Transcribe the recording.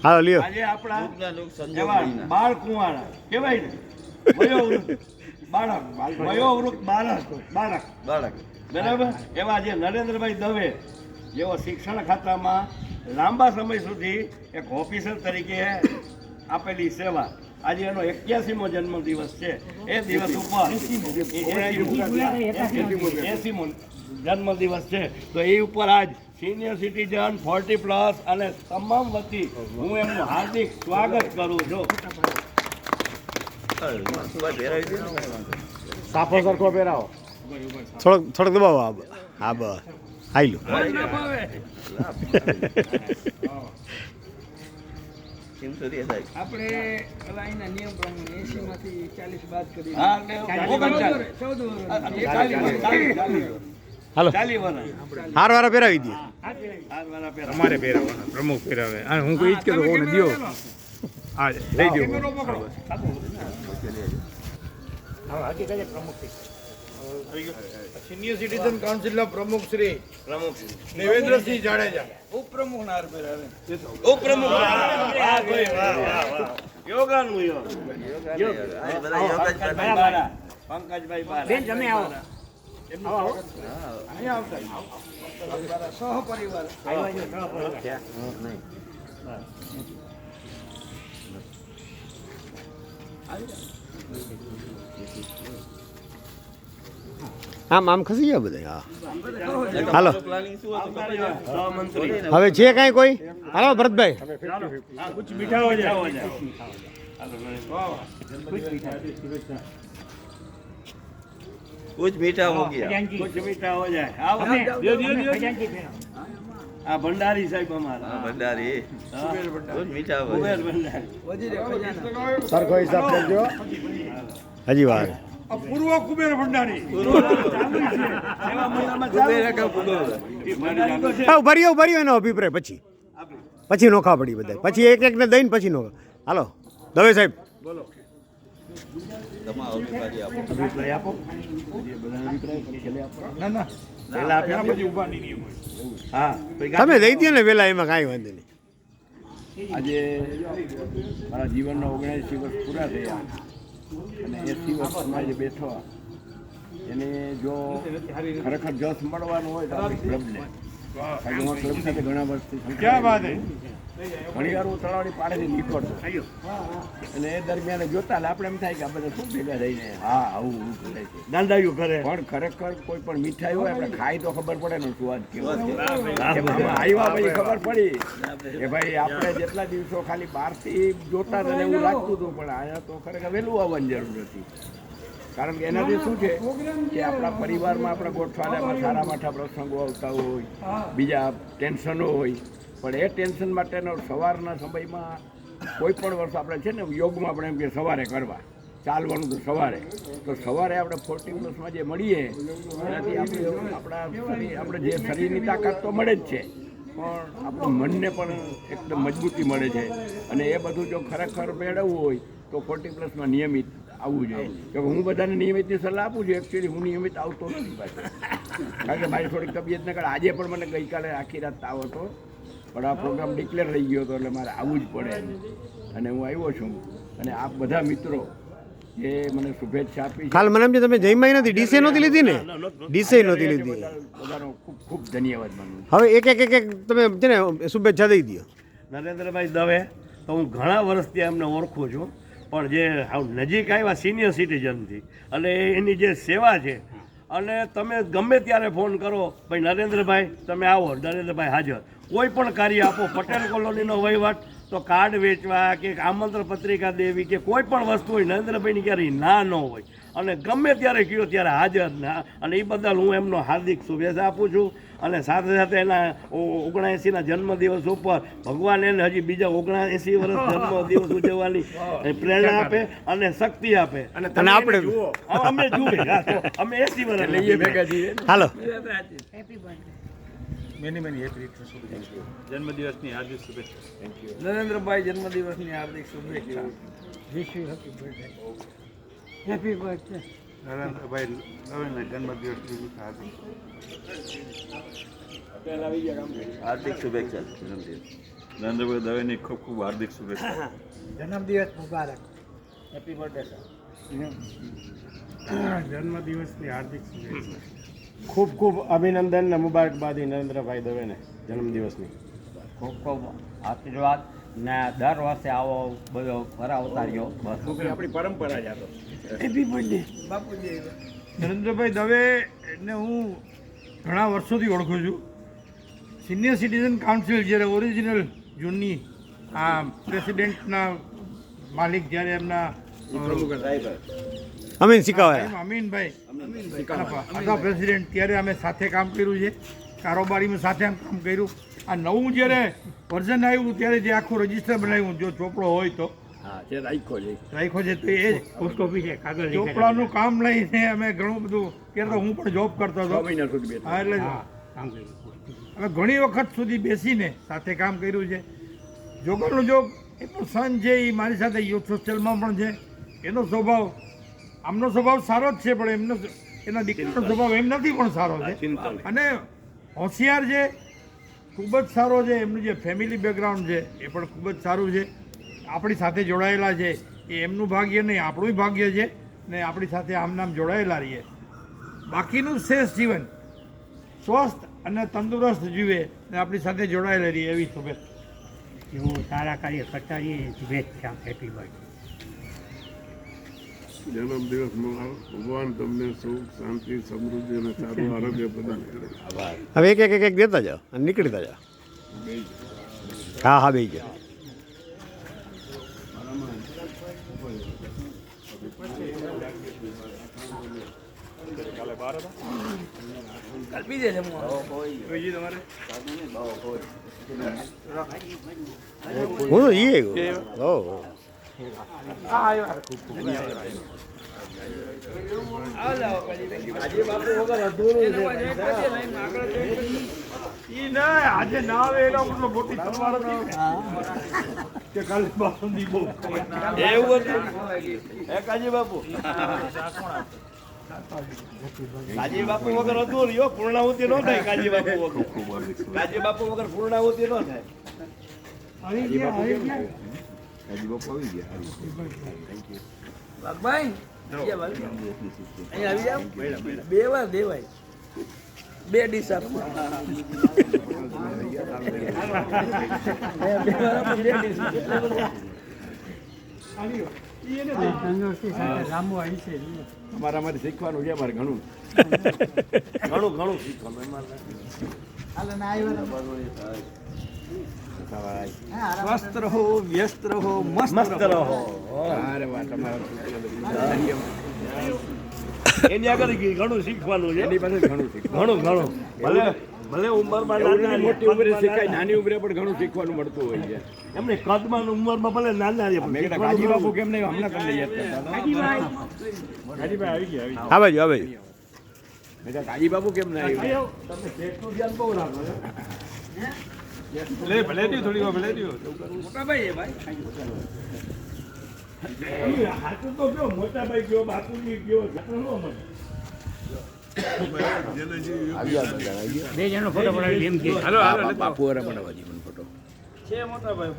હાલો લ્યો. આજે આપણા એવા બાળ કુંવારા કહેવાય ને, વયોવૃદ્ધ બાળક બરાબર, એવા જે નરેન્દ્રભાઈ દવે જેઓ શિક્ષણ ખાતામાં લાંબા સમય સુધી એક ઓફિસર તરીકે આપેલી સેવા, આજે એનો 81મો જન્મદિવસ છે. એ દિવસ ઉપર 80મો જન્મદિવસ છે, તો એ ઉપર આજ સિનિયર સિટીઝન 40+ અને તમામ વતી હું એમનું હાર્દિક સ્વાગત કરું છું. સાફો સરખો પહેરાવો. થોડોક દબાવો. હા બસ આયલું. આપણે એના નિયમ પ્રમાણે 80 માંથી 40 બાદ કરી. હા, હાલો 40 વર્ષ હારવારા પહેરાવી દે. અમારે પહેરાવવાના, પ્રમુખ પહેરાવે. અને હું કહી જ કે કોને દો આ લઈ દો. સિનિયર સિટીઝન કાઉન્સિલના પ્રમુખ શ્રી દેવેન્દ્રસિંહ જાડેજા. ઉપપ્રમુખ ના હાર પહેરાવે. ઉપપ્રમુખ. વાહ ભાઈ, વાહ, વાહ, વાહ. યોગાનું યોગ. પંકજભાઈ બારા. પંકજભાઈ બારા. બેન તમે આવો. સહપરિવાર. આમ ખસી ગયા બધા. હા હાલો સહમંત્રી. હવે છે કાંઈ કોઈ? હાલો ભરતભાઈ. कुछ मीठा हो जाए. कुछ मीठा हो गया. कुछ मीठा हो जाए. આ ભંડારી સાહેબ અમારા भंडारी कुछ मीठा हो કુબેર गया. ભંડારી. વજીરે ખજાના. સરખો હિસાબ કરજો. હજી વાર. પૂર્વ કુબેર ભંડારી. એવા મહિનામાં ચાલુ. એ ભંડારી તો છે. હા ભર્યો એનો અભિપ્રાય પછી નોખા પડી બધા. પછી એક ને દઈને પછી નોખા. હાલો દવે સાહેબ તમારો અભિપ્રાય આપો. અભિપ્રાય આપો. જે બધા અભિપ્રાય પછી છેલ્લે આપો. ના પહેલા આપે પછી ઉભા નહીં હોય. હા તમે દઈ દો ને વેલા, એમાં કાંઈ વાંધો નહીં. આજે મારા જીવનના 79 વર્ષ પૂરા થયા અને 80 વર્ષમાં જે બેઠો એને જો ખરેખર જસ મળવાનું હોય તો આપણે ક્લબને, કારણ કે હું ક્લબ સાથે ઘણા વર્ષથી ક્યાં વાત હે. ઘણી વાર હું તળાવડી પાડેથી નીકળતો અને એ દરમિયાન જોતા એટલે આપણે એમ થાય કે આ બધા શું ભેગા થઈને હા આવું કરે છે, દાંડાયું કરે. પણ ખરેખર કોઈ પણ મીઠાઈ હોય આપણે ખાઈ તો ખબર પડે ને સ્વાદ કેવો છે. આવ્યા પછી ખબર પડી કે ભાઈ આપણે જેટલા દિવસો ખાલી બહારથી જોતા હતા ને એવું લાગતું હતું, પણ અહીંયા તો ખરેખર વહેલું આવવાની જરૂર નથી. કારણ કે એનાથી શું છે કે આપણા પરિવારમાં આપણા ગોઠવાડામાં સારા માઠા પ્રસંગો આવતા હોય, બીજા ટેન્શનો હોય, પણ એ ટેન્શન માટેનો સવારના સમયમાં કોઈ પણ વર્ષ આપણે છે ને યોગમાં આપણે એમ કે સવારે કરવા ચાલવાનું તો સવારે આપણે 40+માં જે મળીએ એનાથી આપણે જે શરીરની તાકાત તો મળે જ છે, પણ આપણું મનને પણ એકદમ મજબૂતી મળે છે. અને એ બધું જો ખરેખર મેળવવું હોય તો 40+માં નિયમિત આવવું જોઈએ. કે હું બધાને નિયમિતની સલાહ આપું છું. એકચ્યુઅલી હું નિયમિત આવતો નથી પાછો, કારણ કે મારી થોડીક તબિયત ન કરે. આજે પણ મને ગઈકાલે આખી રાત તાવ હતો, પણ આ પ્રોગ્રામ ડિક્લેર થઈ ગયો હતો એટલે મારે આવવું જ પડે અને હું આવ્યો છું. અને આપ બધા મિત્રો જે મને શુભેચ્છા આપી કાલ મને એમ છે તમે જઈમાં નથી, ડીસે નહોતી લીધી ને? ડીસે નહોતી લીધી. બધાનો ખૂબ ખૂબ ધન્યવાદ માનું. હવે એક તમે છે ને શુભેચ્છા દઈ દો. નરેન્દ્રભાઈ દવે તો હું ઘણા વર્ષથી એમને ઓળખું છું, પણ જે નજીક આવ્યા સિનિયર સિટીઝનથી અને એની જે સેવા છે, અને તમે ગમે ત્યારે ફોન કરો ભાઈ નરેન્દ્રભાઈ તમે આવો, નરેન્દ્રભાઈ હાજર. કોઈ પણ કાર્ય આપો, પટેલ કોલોનીનો વહીવટ તો કાર્ડ વેચવા કે આમંત્રણ પત્રિકા દેવી કે કોઈ પણ વસ્તુ હોય, નરેન્દ્રભાઈની ક્યારેય ના ન હોય અને ગમે ત્યારે કહ્યો ત્યારે હાજર ના. અને એ બદલ હું એમનો હાર્દિક શુભેચ્છા આપું છું. અને સાથે સાથે એના 79ના જન્મદિવસ ઉપર ભગવાન એને હજી બીજા 79 વર્ષ જન્મદિવસ ઉજવવાની પ્રેરણા આપે અને શક્તિ આપે. અને આપણે અમે જોઈએ અમે 80 વર્ષ લઈએ ભેગા છીએ. હાલો મેની હેપી જન્મદિવસની હાર્દિક શુભેચ્છા. નરેન્દ્રભાઈ જન્મદિવસની હાર્દિક શુભેચ્છા. Happy birthday. નરેન્દ્રભાઈ દવેના જન્મદિવસની હાર્દિક हार्दिक शुभेच्छा जन्मदिन. નરેન્દ્રભાઈ દવેની ખૂબ ખૂબ હાર્દિક શુભેચ્છા. જન્મદિવસ મુબારક. Happy birthday sir. જન્મદિવસની હાર્દિક શુભેચ્છા. ખૂબ ખૂબ અભિનંદન અને મુબારકબાદી નરેન્દ્રભાઈ દવેને જન્મદિવસની. ખૂબ ખૂબ આશીર્વાદ ને દર વર્ષે આવો બધો કરાવતાર્યો બસ આપણી પરંપરા જ આ તો. હેપી બર્થડે બાપુજી. નરેન્દ્રભાઈ દવેને હું ઘણા વર્ષોથી ઓળખું છું. સિનિયર સિટીઝન કાઉન્સિલ જ્યારે ઓરિજિનલ જૂની આ પ્રેસિડેન્ટના માલિક જ્યારે એમના અમીન સિકાવાયા અમીનભાઈ હતા પ્રેસિડેન્ટ ત્યારે અમે સાથે કામ કર્યું છે. કારોબારીમાં સાથે કામ કર્યું. આ નવું જ્યારે વર્ઝન આવ્યું ત્યારે જે આખું રજિસ્ટર બનાવ્યું જો ચોપડો હોય તો હા જે રાખ્યો છે તો એ જ ચોપડાનું કામ લઈને અમે ઘણું બધું ત્યારે તો હું પણ જોબ કરતો 6 હતો. મહિના સુધી બેઠા. હા એટલે અમે ઘણી વખત સુધી બેસીને સાથે કામ કર્યું છે. જોગરનો જોગ એનો સન છે એ મારી સાથે યુથ હોસ્ટેલમાં પણ છે. એનો સ્વભાવ આમનો સ્વભાવ સારો જ છે પણ એમનો એના દીકરાનો સ્વભાવ એમ નથી પણ સારો છે અને હોશિયાર છે, ખૂબ જ સારો છે. એમનું જે ફેમિલી બેકગ્રાઉન્ડ છે એ પણ ખૂબ જ સારું છે. આપણી સાથે જોડાયેલા છે એ એમનું ભાગ્ય નહીં આપણું ભાગ્ય છે ને આપણી સાથે આમ નામ જોડાયેલા રહીએ. બાકીનું શેષ જીવન સ્વસ્થ અને તંદુરસ્ત જીવે ને આપણી સાથે જોડાયેલા રહીએ એવી શુભેચ્છા. એવું સારા કાર્ય કરતા રહીએ. શુભેચ્છા. Happy birthday. જન્મદિવસમાં ભગવાન તમને સુખ શાંતિ સમૃદ્ધિ અને સારું આરોગ્ય પ્રદાન કરે. હવે એક દેતા જાઓ અને નીકળતા જાઓ. હા બે જાઓ. બીજે જમવા હું તો ઈ ઓહો ઈ ના આજે ના આવે એનો મતલબ મોટી તલવાર કે કાલે બાસુંદી બહુ એવું હતું હે કાજી બાપુ? કાજી બાપુ વગર અધૂરી હો, પૂર્ણાહુતિ નો થાય. કાજી બાપુ વગર કાજી બાપુ વગર પૂર્ણાહુતિ નો થાય. કાજી બાપુ આવી ગયા. વાઘભાઈ અહીંયા આવી જાવ. 2 વાર દેવાય 2 ડીશ આપો. 2 વાર આપો 2 ડીશ. તંદુરસ્તી સાથે લાંબુ આવી છે. અમારે શીખવાનું છે. અમારે ઘણું શીખવાનું અમારે. સ્વસ્થ રહો, વ્યસ્ત રહો, મસ્ત રહો. અરે વાહ તમારા એની આગળ ઘણું શીખવાનું છે. એની પાસે ઘણું શીખવાનું. ઘણું ભલે ઉંમરમાં મોટી ઉંમરે શીખાય, નાની ઉંમરે પણ ઘણું શીખવાનું મળતું હોય છે. એમને કદમાં ઉંમરમાં ભલે નાના છે મેં કીધા કાજી બાપુ કેમ નહીં હમણાં તમને યાદ કરતા આ બાજુ આ બાજુ. મેં કીધા કાજી બાપુ કેમ નહીં આવ્યું? તમે પેટનું ધ્યાન બહુ રાખો છો. ભલે દો થોડી વાર ભલે દો. મોટા ભાઈ એ ભાઈ હાથું તો કયો મોટા ભાઈ ગયો બાપુજી ગયો બે જણનો ફોટો પડાવી એમ કે બાપુ વાળા બનાવવા જીવન ફોટો છે મોટા ભાઈ.